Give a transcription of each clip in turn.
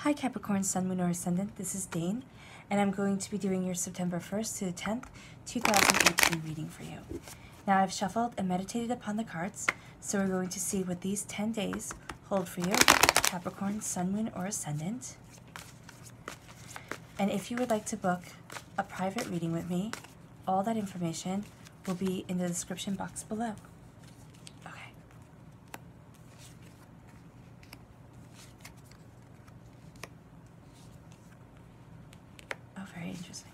Hi Capricorn, Sun, Moon, or Ascendant. This is Dane, and I'm going to be doing your September 1st to the 10th, 2018 reading for you. Now I've shuffled and meditated upon the cards, so we're going to see what these 10 days hold for you, Capricorn, Sun, Moon, or Ascendant. And if you would like to book a private reading with me, all that information will be in the description box below. Very interesting.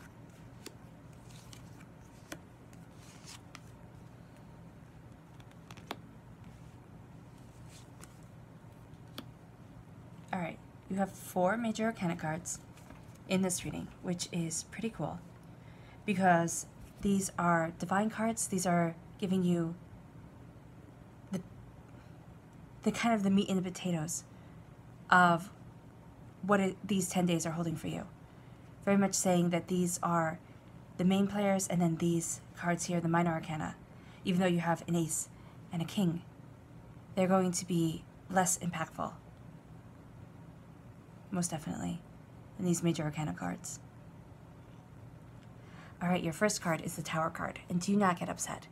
All right, you have 4 major arcana cards in this reading, which is pretty cool because these are divine cards. These are giving you the kind of the meat and the potatoes of what these 10 days are holding for you. Very much saying that these are the main players, and then these cards here, the minor arcana, even though you have an ace and a king, they're going to be less impactful, most definitely, than these major arcana cards. All right, your first card is the Tower card, and do not get upset,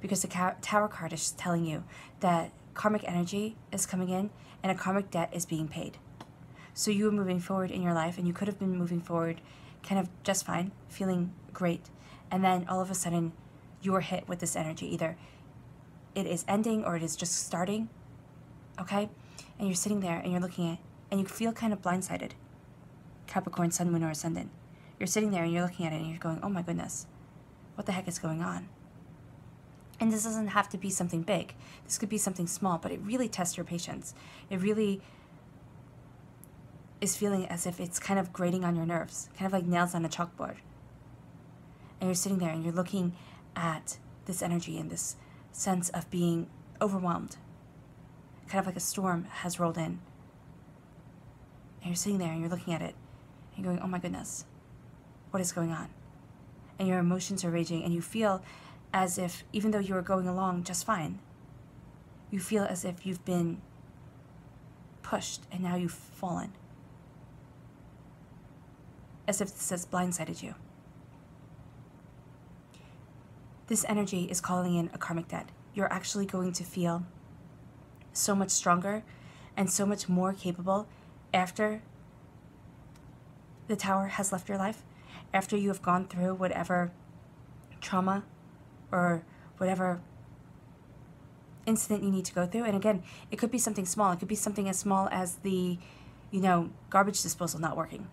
because the Tower card is telling you that karmic energy is coming in and a karmic debt is being paid. So you were moving forward in your life, and you could have been moving forward kind of just fine, feeling great, and then all of a sudden you were hit with this energy. Either it is ending or it is just starting, okay? And you're sitting there and you're looking at, and you feel kind of blindsided. Capricorn, Sun, Moon, or Ascendant. You're sitting there and you're looking at it and you're going, oh my goodness, what the heck is going on? And this doesn't have to be something big. This could be something small, but it really tests your patience. It really is feeling as if it's kind of grating on your nerves, kind of like nails on a chalkboard. And you're sitting there and you're looking at this energy and this sense of being overwhelmed, kind of like a storm has rolled in. And you're sitting there and you're looking at it and you're going, oh my goodness, what is going on? And your emotions are raging, and you feel as if, even though you were going along just fine, you feel as if you've been pushed and now you've fallen. As if this has blindsided you. This energy is calling in a karmic debt. You're actually going to feel so much stronger and so much more capable after the Tower has left your life, after you have gone through whatever trauma or whatever incident you need to go through. And again, it could be something small. It could be something as small as the, garbage disposal not working.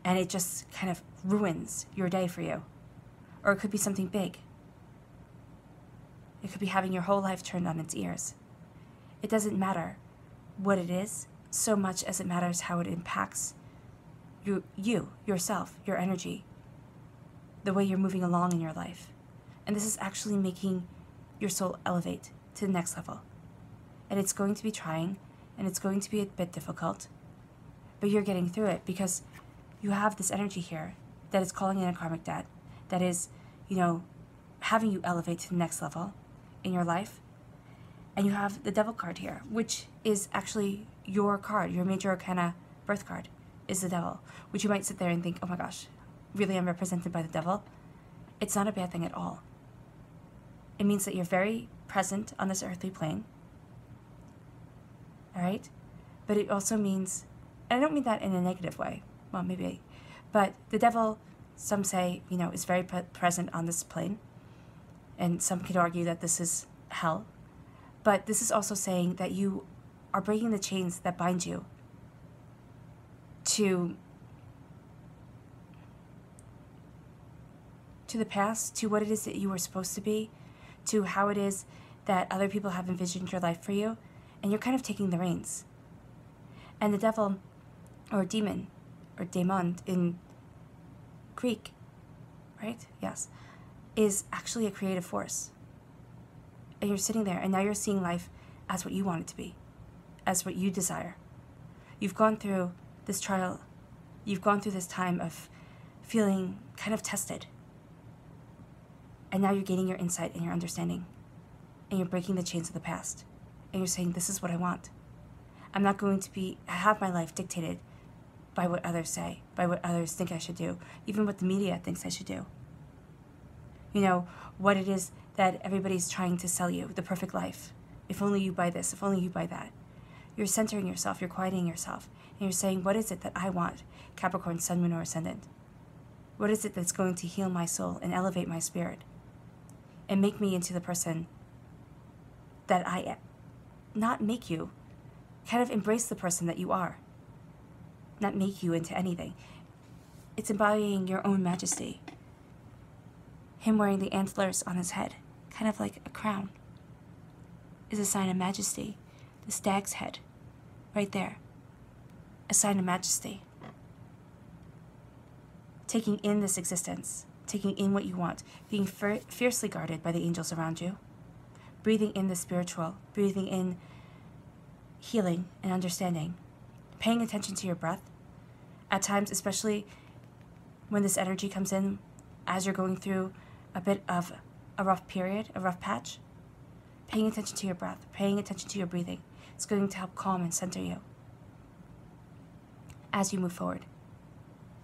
And it just kind of ruins your day for you. Or it could be something big. It could be having your whole life turned on its ears. It doesn't matter what it is so much as it matters how it impacts yourself, your energy, the way you're moving along in your life. And this is actually making your soul elevate to the next level. And it's going to be trying, and it's going to be a bit difficult, but you're getting through it because you have this energy here that is calling in a karmic debt, that is, having you elevate to the next level in your life. And you have the Devil card here, which is actually your card, your major arcana birth card is the Devil, which you might sit there and think, oh my gosh, really I'm represented by the Devil? It's not a bad thing at all. It means that you're very present on this earthly plane, all right? But it also means, and I don't mean that in a negative way, well, maybe, but the Devil, some say, is very present on this plane, and some could argue that this is hell, but this is also saying that you are breaking the chains that bind you to the past, to what it is that you were supposed to be, to how it is that other people have envisioned your life for you, and you're kind of taking the reins. And the Devil, or demon, or daemon in Greek, right? Yes, is actually a creative force. And you're sitting there, and now you're seeing life as what you want it to be, as what you desire. You've gone through this trial. You've gone through this time of feeling kind of tested. And now you're gaining your insight and your understanding. And you're breaking the chains of the past. And you're saying, this is what I want. I'm not going to have my life dictated by what others say, by what others think I should do, even what the media thinks I should do. You know, what it is that everybody's trying to sell you, the perfect life. If only you buy this, if only you buy that. You're centering yourself, you're quieting yourself, and you're saying, what is it that I want, Capricorn, Sun, Moon, or Ascendant? What is it that's going to heal my soul and elevate my spirit and make me into the person that I am? Not make you, kind of embrace the person that you are. Not make you into anything. It's embodying your own majesty. Him wearing the antlers on his head, kind of like a crown, is a sign of majesty. The stag's head, right there, a sign of majesty. Taking in this existence, taking in what you want, being fiercely guarded by the angels around you, breathing in the spiritual, breathing in healing and understanding, paying attention to your breath. At times, especially when this energy comes in as you're going through a bit of a rough period, a rough patch, paying attention to your breath, paying attention to your breathing. It's going to help calm and center you as you move forward,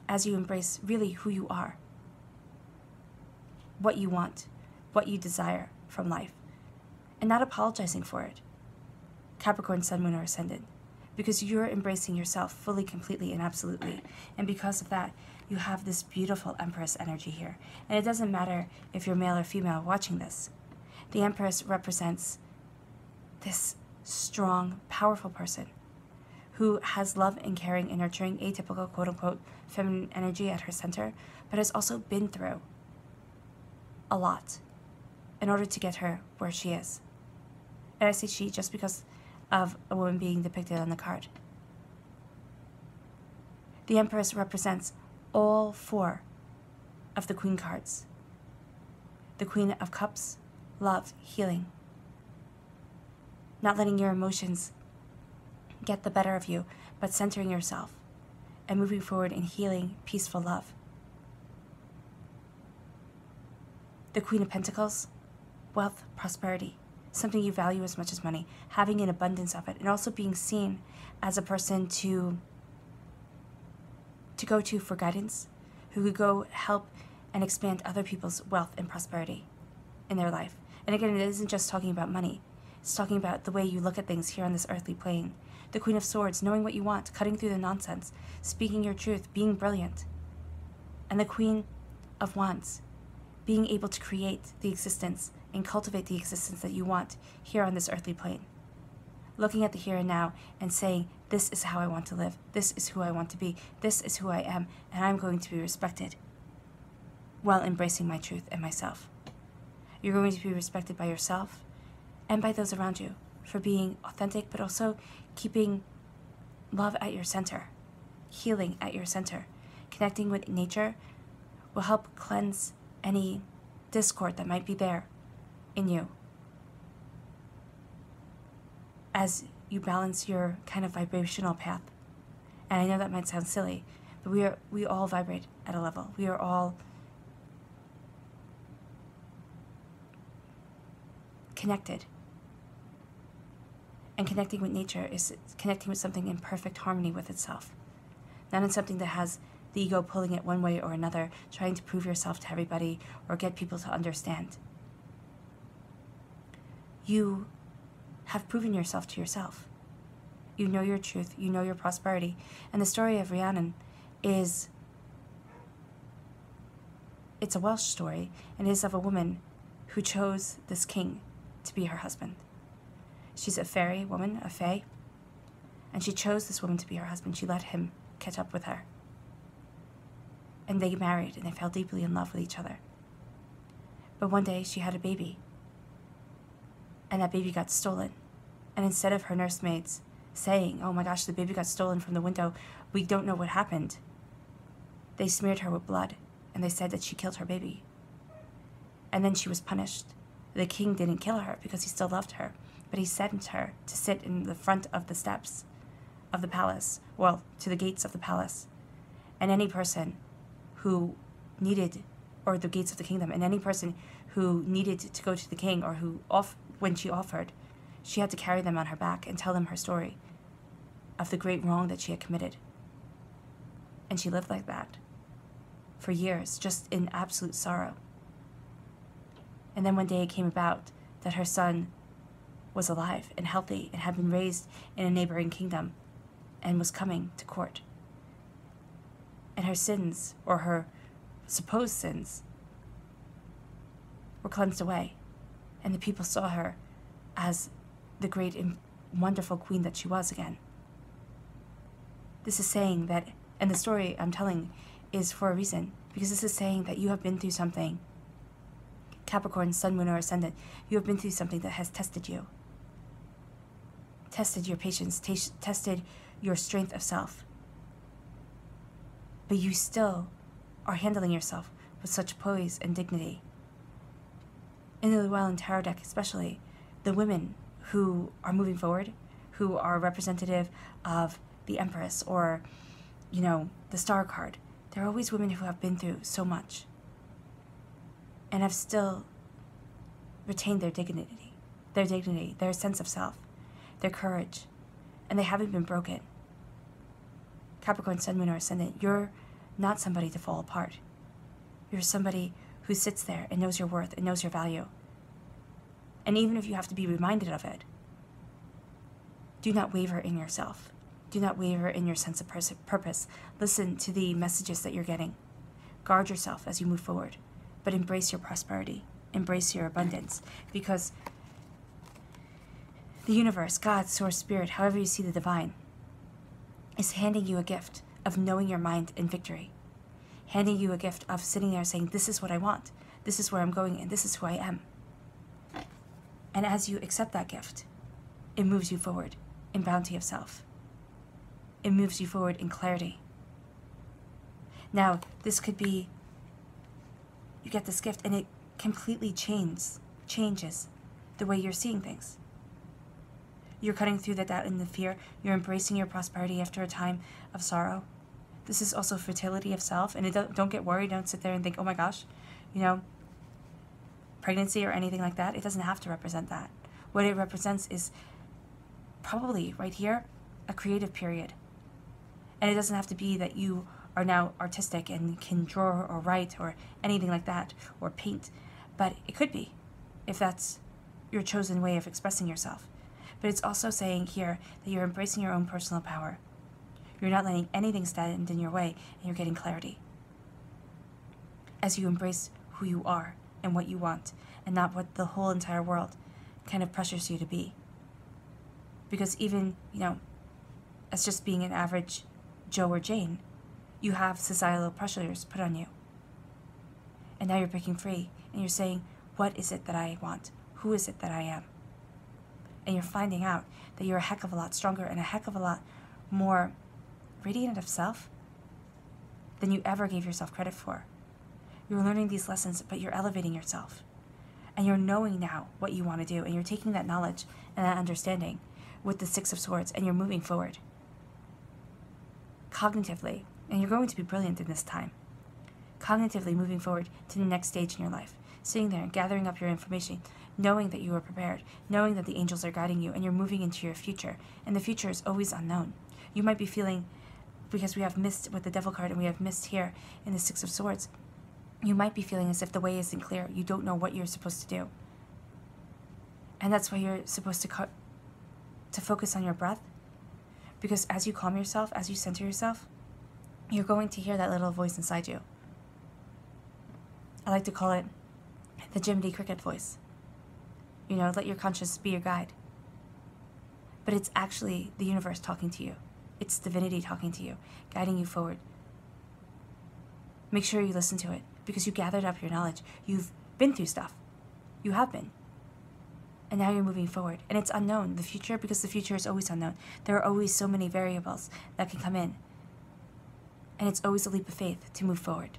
as you embrace really who you are, what you want, what you desire from life, and not apologizing for it. Capricorn, Sun, Moon, or Ascendant, because you're embracing yourself fully, completely, and absolutely. And because of that, you have this beautiful Empress energy here. And it doesn't matter if you're male or female watching this. The Empress represents this strong, powerful person who has love and caring and nurturing, atypical, quote-unquote, feminine energy at her center, but has also been through a lot in order to get her where she is. And I say she just because of a woman being depicted on the card. The Empress represents all four of the Queen cards. The Queen of Cups, love, healing. Not letting your emotions get the better of you, but centering yourself and moving forward in healing, peaceful love. The Queen of Pentacles, wealth, prosperity, something you value as much as money, having an abundance of it, and also being seen as a person to go to for guidance, who could go help and expand other people's wealth and prosperity in their life. And again, it isn't just talking about money. It's talking about the way you look at things here on this earthly plane. The Queen of Swords, knowing what you want, cutting through the nonsense, speaking your truth, being brilliant. And the Queen of Wands, being able to create the existence and cultivate the existence that you want here on this earthly plane. Looking at the here and now and saying, this is how I want to live, this is who I want to be, this is who I am, and I'm going to be respected while embracing my truth and myself. You're going to be respected by yourself and by those around you for being authentic, but also keeping love at your center, healing at your center. Connecting with nature will help cleanse any discord that might be there in you as you balance your kind of vibrational path. And I know that might sound silly, but we all vibrate at a level. We are all connected. And connecting with nature is connecting with something in perfect harmony with itself. Not in something that has the ego pulling it one way or another, trying to prove yourself to everybody or get people to understand. You have proven yourself to yourself. You know your truth, you know your prosperity. And the story of Rhiannon it's a Welsh story, and it is of a woman who chose this king to be her husband. She's a fairy woman, a fae, and she chose this woman to be her husband. She let him catch up with her. And they married, and they fell deeply in love with each other. But one day, she had a baby, and that baby got stolen. And instead of her nursemaids saying, oh my gosh, the baby got stolen from the window, we don't know what happened, they smeared her with blood, and they said that she killed her baby. And then she was punished. The king didn't kill her because he still loved her, but he sent her to sit in the front of the steps of the palace, well, to the gates of the palace. And any person who needed, or the gates of the kingdom, and any person who needed to go to the king, or when she offered, she had to carry them on her back and tell them her story. of the great wrong that she had committed. And she lived like that for years, just in absolute sorrow. And then one day it came about that her son was alive and healthy and had been raised in a neighboring kingdom and was coming to court. And her sins, or her supposed sins, were cleansed away. And the people saw her as the great and wonderful queen that she was again. This is saying that, and the story I'm telling is for a reason, because this is saying that you have been through something. Capricorn, Sun, Moon, or Ascendant, you have been through something that has tested you. Tested your patience, tested your strength of self. But you still are handling yourself with such poise and dignity. In the Llewellyn Tarot deck especially, the women who are moving forward, who are representative of the Empress or, the Star card, they're always women who have been through so much and have still retained their dignity, their sense of self, their courage, and they haven't been broken. Capricorn, Sun, Moon, or Ascendant, you're not somebody to fall apart. You're somebody who sits there and knows your worth and knows your value. And even if you have to be reminded of it, do not waver in yourself. Do not waver in your sense of purpose. Listen to the messages that you're getting. Guard yourself as you move forward, but embrace your prosperity. Embrace your abundance, because the universe, God, Source, Spirit, however you see the divine, is handing you a gift of knowing your mind in victory. Handing you a gift of sitting there saying, this is what I want, this is where I'm going, and this is who I am. And as you accept that gift, it moves you forward in bounty of self. It moves you forward in clarity. Now, this could be, you get this gift and it completely changes the way you're seeing things. You're cutting through the doubt and the fear. You're embracing your prosperity after a time of sorrow. This is also fertility of self. And don't get worried. Don't sit there and think, oh my gosh, pregnancy or anything like that. It doesn't have to represent that. What it represents is probably right here, a creative period. And it doesn't have to be that you are now artistic and can draw or write or anything like that, or paint. But it could be, if that's your chosen way of expressing yourself. But it's also saying here that you're embracing your own personal power. You're not letting anything stand in your way, and you're getting clarity. As you embrace who you are and what you want, and not what the whole entire world kind of pressures you to be. Because even, as just being an average Joe or Jane, you have societal pressures put on you. And now you're breaking free, and you're saying, what is it that I want? Who is it that I am? And you're finding out that you're a heck of a lot stronger and a heck of a lot more radiant of self than you ever gave yourself credit for. You're learning these lessons, but you're elevating yourself. And you're knowing now what you want to do, and you're taking that knowledge and that understanding with the Six of Swords, and you're moving forward. Cognitively, and you're going to be brilliant in this time. Cognitively moving forward to the next stage in your life. Sitting there and gathering up your information, knowing that you are prepared, knowing that the angels are guiding you, and you're moving into your future. And the future is always unknown. You might be feeling, because we have mist with the Devil card and we have mist here in the Six of Swords, you might be feeling as if the way isn't clear. You don't know what you're supposed to do. And that's why you're supposed to focus on your breath. Because as you calm yourself, as you center yourself, you're going to hear that little voice inside you. I like to call it the Jiminy Cricket voice. Let your conscience be your guide. But it's actually the universe talking to you. It's divinity talking to you, guiding you forward. Make sure you listen to it, because you gathered up your knowledge. You've been through stuff. You have been. And now you're moving forward. And it's unknown, the future, because the future is always unknown. There are always so many variables that can come in. And it's always a leap of faith to move forward.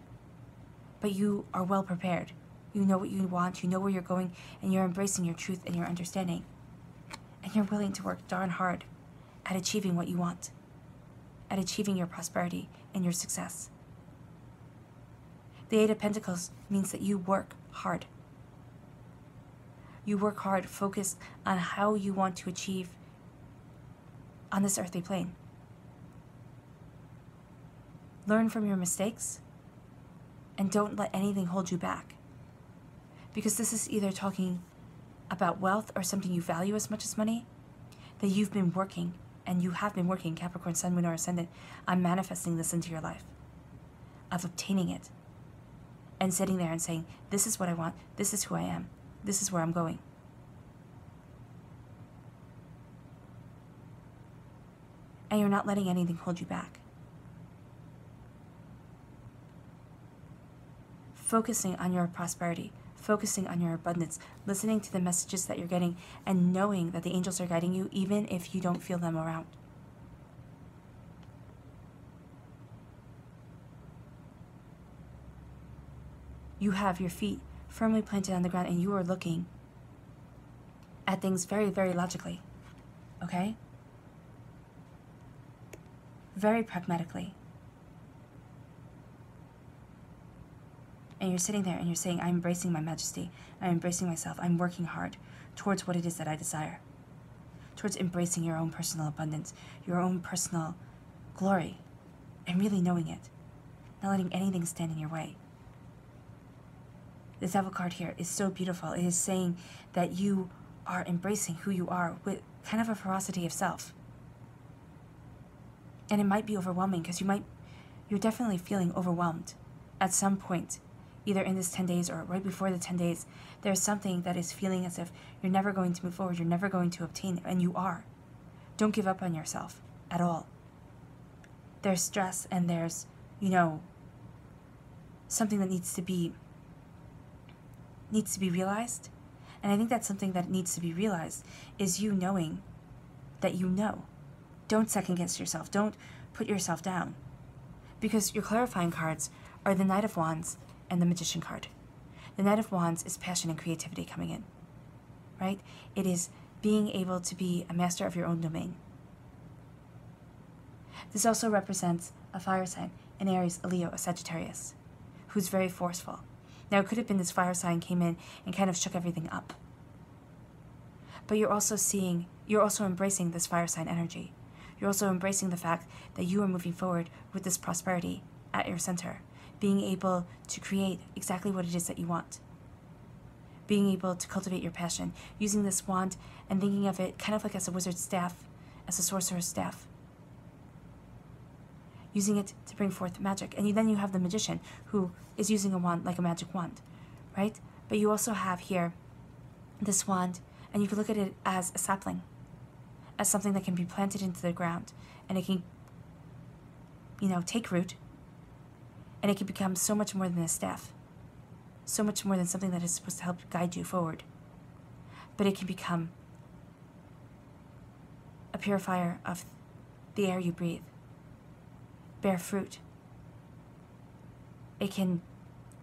But you are well prepared. You know what you want, you know where you're going, and you're embracing your truth and your understanding. And you're willing to work darn hard at achieving what you want, at achieving your prosperity and your success. The Eight of Pentacles means that you work hard. You work hard, focused on how you want to achieve on this earthly plane. Learn from your mistakes and don't let anything hold you back. Because this is either talking about wealth or something you value as much as money, that you've been working, and you have been working, Capricorn, Sun, Moon, or Ascendant, on manifesting this into your life, of obtaining it, and sitting there and saying, this is what I want, this is who I am, this is where I'm going. And you're not letting anything hold you back. Focusing on your prosperity, focusing on your abundance, listening to the messages that you're getting, and knowing that the angels are guiding you even if you don't feel them around. You have your feet firmly planted on the ground and you are looking at things very, very logically, okay? Very pragmatically. And you're sitting there and you're saying, I'm embracing my majesty. I'm embracing myself. I'm working hard towards what it is that I desire. Towards embracing your own personal abundance, your own personal glory, and really knowing it. Not letting anything stand in your way. The Devil card here is so beautiful. It is saying that you are embracing who you are with kind of a ferocity of self. And it might be overwhelming because you're definitely feeling overwhelmed at some point. Either in this 10 days or right before the 10 days, there's something that is feeling as if you're never going to move forward, you're never going to obtain, and you are. Don't give up on yourself at all. There's stress and there's, something that needs to be realized. And I think that's something that needs to be realized is you knowing that you know. Don't second guess yourself. Don't put yourself down. Because your clarifying cards are the Knight of Wands and the Magician card. The Knight of Wands is passion and creativity coming in, right? It is being able to be a master of your own domain. This also represents a fire sign, an Aries, a Leo, a Sagittarius, who's very forceful. Now, it could have been this fire sign came in and kind of shook everything up. But you're also embracing this fire sign energy. You're also embracing the fact that you are moving forward with this prosperity at your center. Being able to create exactly what it is that you want. Being able to cultivate your passion. Using this wand and thinking of it kind of like as a wizard's staff, as a sorcerer's staff. Using it to bring forth magic. And then you have the magician who is using a wand like a magic wand, right? But you also have here this wand, and you can look at it as a sapling, as something that can be planted into the ground, and it can, take root. And it can become so much more than a staff. So much more than something that is supposed to help guide you forward. But it can become a purifier of the air you breathe. Bear fruit. It can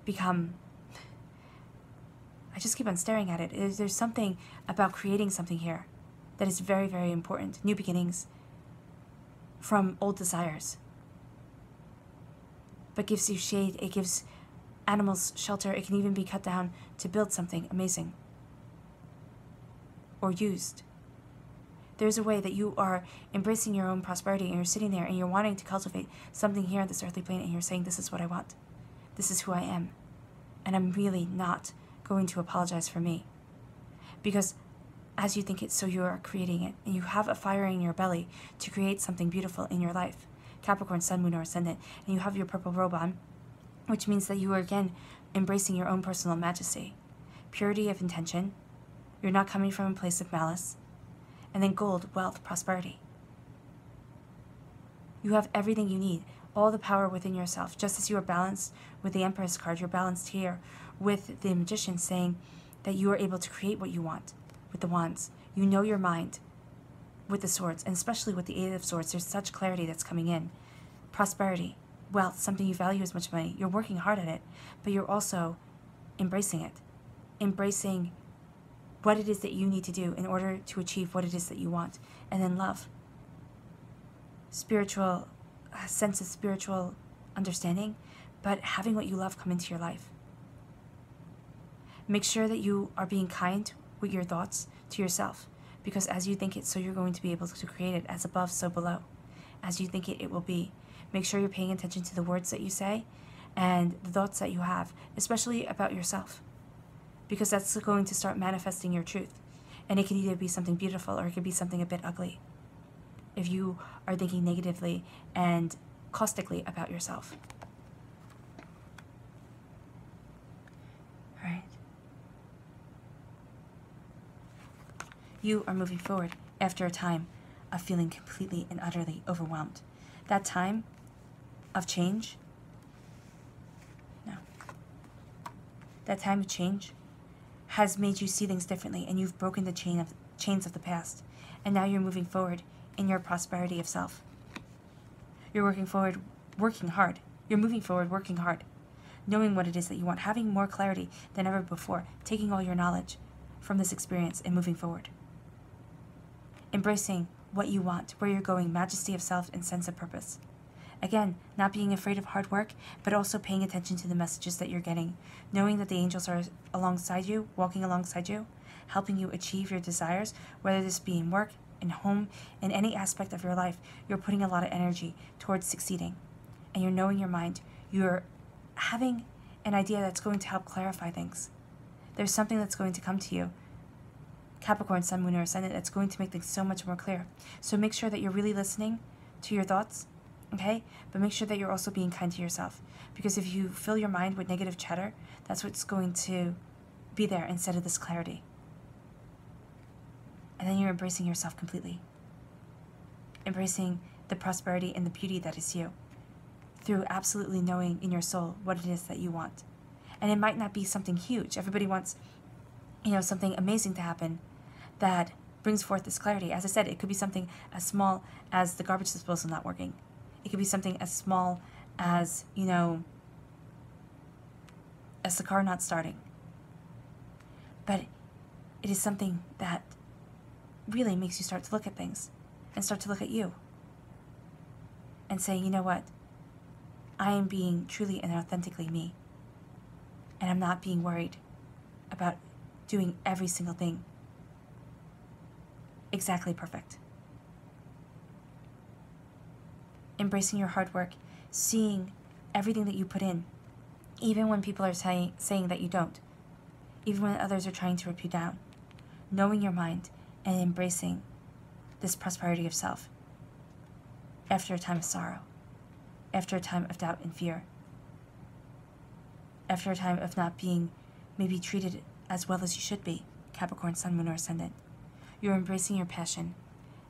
become... I just keep on staring at it. There's something about creating something here that is very, very important. New beginnings from old desires. But gives you shade, it gives animals shelter, it can even be cut down to build something amazing. Or used. There's a way that you are embracing your own prosperity and you're sitting there and you're wanting to cultivate something here on this earthly plane and you're saying, this is what I want. This is who I am. And I'm really not going to apologize for me. Because as you think it, so you are creating it. And you have a fire in your belly to create something beautiful in your life. Capricorn, Sun, Moon, or Ascendant, and you have your purple robe on, which means that you are again embracing your own personal majesty. Purity of intention. You're not coming from a place of malice. And then gold, wealth, prosperity. You have everything you need, all the power within yourself. Just as you are balanced with the Empress card, you're balanced here with the Magician, saying that you are able to create what you want with the wands. You know your mind with the swords, and especially with the Eight of Swords, there's such clarity that's coming in. Prosperity, wealth, something you value as much money. You're working hard at it, but you're also embracing it. Embracing what it is that you need to do in order to achieve what it is that you want. And then love. Spiritual, sense of spiritual understanding, but having what you love come into your life. Make sure that you are being kind with your thoughts to yourself. Because as you think it, so you're going to be able to create it. As above, so below. As you think it, it will be. Make sure you're paying attention to the words that you say and the thoughts that you have, especially about yourself, because that's going to start manifesting your truth. And it could either be something beautiful or it could be something a bit ugly if you are thinking negatively and caustically about yourself. All right. You are moving forward after a time of feeling completely and utterly overwhelmed. That time of change, that time of change has made you see things differently, and you've broken the chains of the past, and now you're moving forward in your prosperity of self. You're working forward, working hard. You're moving forward, working hard, knowing what it is that you want, having more clarity than ever before, taking all your knowledge from this experience and moving forward. Embracing what you want, where you're going, majesty of self and sense of purpose. Again, not being afraid of hard work, but also paying attention to the messages that you're getting, knowing that the angels are alongside you, walking alongside you, helping you achieve your desires, whether this be in work, in home, in any aspect of your life. You're putting a lot of energy towards succeeding, and you're knowing your mind. You're having an idea that's going to help clarify things. There's something that's going to come to you, Capricorn, Sun, Moon, or Ascendant, that's going to make things so much more clear. So make sure that you're really listening to your thoughts, okay? But make sure that you're also being kind to yourself, because if you fill your mind with negative chatter, that's what's going to be there instead of this clarity. And then you're embracing yourself completely, embracing the prosperity and the beauty that is you, through absolutely knowing in your soul what it is that you want. And it might not be something huge. Everybody wants, something amazing to happen that brings forth this clarity. As I said, it could be something as small as the garbage disposal not working. It could be something as small as, as the car not starting. But it is something that really makes you start to look at things and start to look at you and say, you know what? I am being truly and authentically me. And I'm not being worried about doing every single thing exactly perfect. Embracing your hard work, seeing everything that you put in, even when people are saying that you don't, even when others are trying to rip you down, knowing your mind and embracing this prosperity of self after a time of sorrow, after a time of doubt and fear, after a time of not being maybe treated as well as you should be, Capricorn, Sun, Moon, or Ascendant. You're embracing your passion,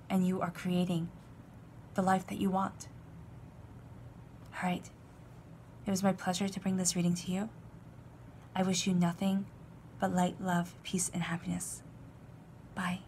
and you are creating the life that you want. All right. It was my pleasure to bring this reading to you. I wish you nothing but light, love, peace, and happiness. Bye.